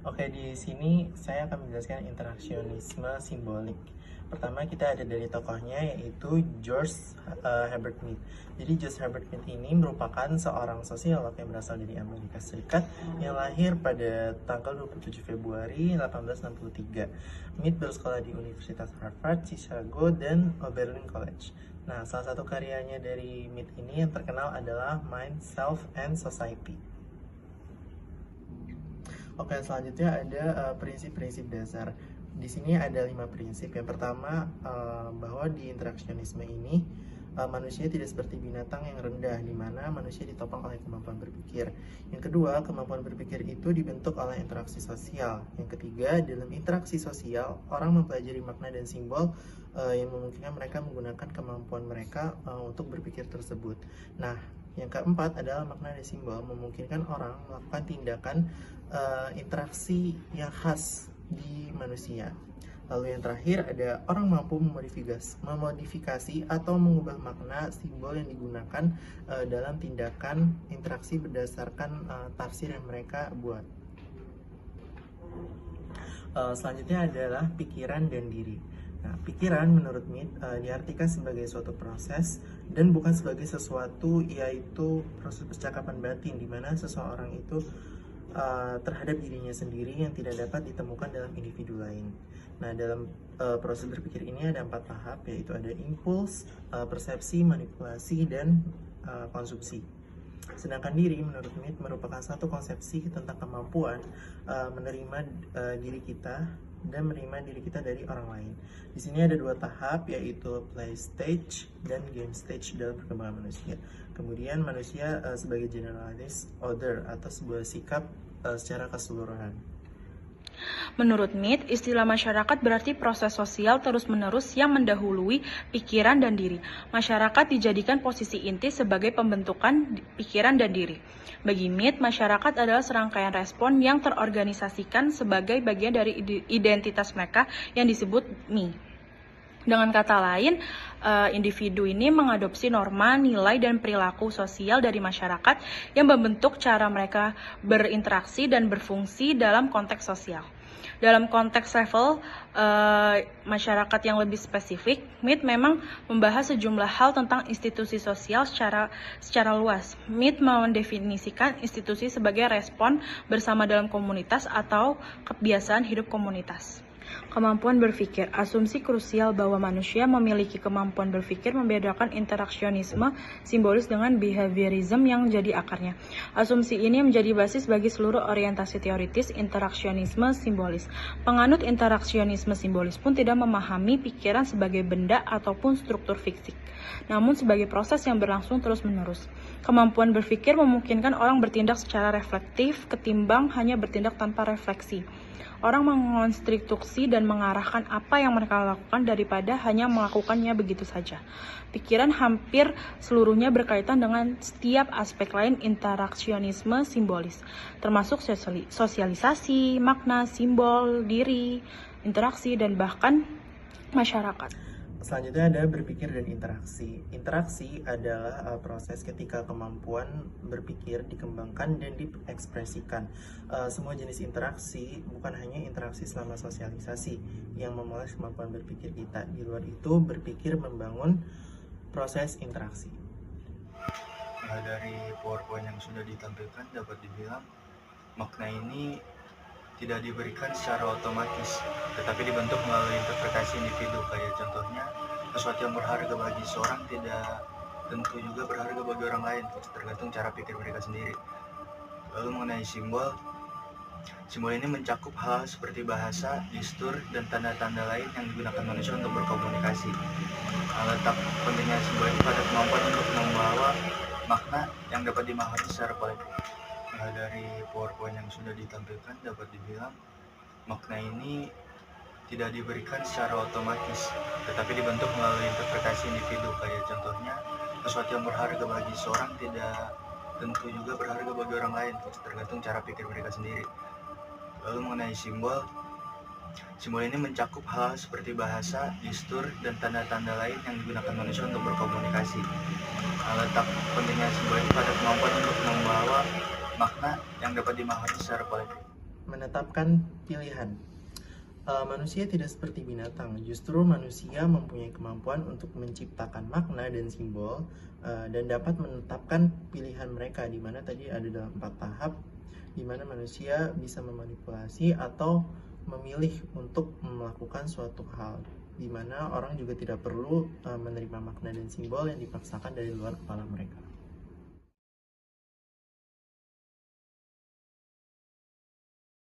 Oke, di sini saya akan menjelaskan interaksionisme simbolik. Pertama kita ada dari tokohnya yaitu George Herbert Mead. Jadi George Herbert Mead ini merupakan seorang sosiolog yang berasal dari Amerika Serikat yang lahir pada tanggal 27 Februari 1863. Mead bersekolah di Universitas Harvard, Chicago, dan Oberlin College. Nah, salah satu karyanya dari Mead ini yang terkenal adalah Mind, Self, and Society. Oke, selanjutnya ada prinsip-prinsip dasar. Di sini ada 5 prinsip. Yang pertama, bahwa di interaksionisme ini manusia tidak seperti binatang yang rendah, di mana manusia ditopang oleh kemampuan berpikir. Yang kedua, kemampuan berpikir itu dibentuk oleh interaksi sosial. Yang ketiga, dalam interaksi sosial, orang mempelajari makna dan simbol yang memungkinkan mereka menggunakan kemampuan mereka untuk berpikir tersebut. Nah, yang keempat adalah makna dan simbol memungkinkan orang melakukan tindakan interaksi yang khas di manusia. Lalu yang terakhir ada orang mampu memodifikasi atau mengubah makna simbol yang digunakan dalam tindakan interaksi berdasarkan tafsir yang mereka buat. Selanjutnya adalah pikiran dan diri. Nah, pikiran menurut Mead diartikan sebagai suatu proses dan bukan sebagai sesuatu, yaitu proses percakapan batin di mana seseorang itu terhadap dirinya sendiri yang tidak dapat ditemukan dalam individu lain. Nah, dalam proses berpikir ini ada 4 tahap, yaitu ada impuls, persepsi, manipulasi, dan konsumsi. Sedangkan diri menurut Mead merupakan satu konsepsi tentang kemampuan menerima diri kita dan menerima diri kita dari orang lain. Di sini ada 2 tahap, yaitu play stage dan game stage dalam perkembangan manusia. Kemudian manusia sebagai generalized order atau sebuah sikap secara keseluruhan. Menurut Mead, istilah masyarakat berarti proses sosial terus-menerus yang mendahului pikiran dan diri. Masyarakat dijadikan posisi inti sebagai pembentukan pikiran dan diri. Bagi Mead, masyarakat adalah serangkaian respon yang terorganisasikan sebagai bagian dari identitas mereka yang disebut me. Dengan kata lain, individu ini mengadopsi norma, nilai, dan perilaku sosial dari masyarakat yang membentuk cara mereka berinteraksi dan berfungsi dalam konteks sosial. Dalam konteks level masyarakat yang lebih spesifik, Mead memang membahas sejumlah hal tentang institusi sosial secara luas. Mead mendefinisikan institusi sebagai respon bersama dalam komunitas atau kebiasaan hidup komunitas. Kemampuan berpikir. Asumsi krusial bahwa manusia memiliki kemampuan berpikir membedakan interaksionisme simbolis dengan behaviorism yang jadi akarnya. Asumsi ini menjadi basis bagi seluruh orientasi teoritis interaksionisme simbolis. Penganut interaksionisme simbolis pun tidak memahami pikiran sebagai benda ataupun struktur fisik, namun sebagai proses yang berlangsung terus-menerus. Kemampuan berpikir memungkinkan orang bertindak secara reflektif ketimbang hanya bertindak tanpa refleksi. Orang mengonstruksi dan mengarahkan apa yang mereka lakukan daripada hanya melakukannya begitu saja. Pikiran hampir seluruhnya berkaitan dengan setiap aspek lain interaksionisme simbolis, termasuk sosialisasi, makna, simbol, diri, interaksi, dan bahkan masyarakat. Selanjutnya ada berpikir dan interaksi. Interaksi adalah proses ketika kemampuan berpikir dikembangkan dan diekspresikan. Semua jenis interaksi, bukan hanya interaksi selama sosialisasi yang memoles kemampuan berpikir kita. Di luar itu, berpikir membangun proses interaksi. Dari PowerPoint yang sudah ditampilkan dapat dibilang makna ini tidak diberikan secara otomatis, tetapi dibentuk melalui interpretasi individu. Kayak contohnya, sesuatu yang berharga bagi seorang tidak tentu juga berharga bagi orang lain, tergantung cara pikir mereka sendiri. Lalu mengenai simbol ini mencakup hal seperti bahasa, gestur, dan tanda-tanda lain yang digunakan manusia untuk berkomunikasi. Letak pentingnya simbol ini pada kemampuan untuk membawa makna yang dapat dimahami secara kolektif. Dari PowerPoint yang sudah ditampilkan dapat dibilang makna ini tidak diberikan secara otomatis, tetapi dibentuk melalui interpretasi individu. Kayak contohnya, sesuatu yang berharga bagi seorang tidak tentu juga berharga bagi orang lain, tergantung cara pikir mereka sendiri. Lalu mengenai simbol ini mencakup hal seperti bahasa, gestur, dan tanda-tanda lain yang digunakan manusia untuk berkomunikasi. Letak pentingnya simbol ini pada kemampuan untuk membawa makna yang dapat dimahami secara kolektif. menetapkan pilihan. Manusia tidak seperti binatang, justru manusia mempunyai kemampuan untuk menciptakan makna dan simbol dan dapat menetapkan pilihan mereka, di mana tadi ada dalam 4 tahap, di mana manusia bisa memanipulasi atau memilih untuk melakukan suatu hal, di mana orang juga tidak perlu menerima makna dan simbol yang dipaksakan dari luar kepala mereka.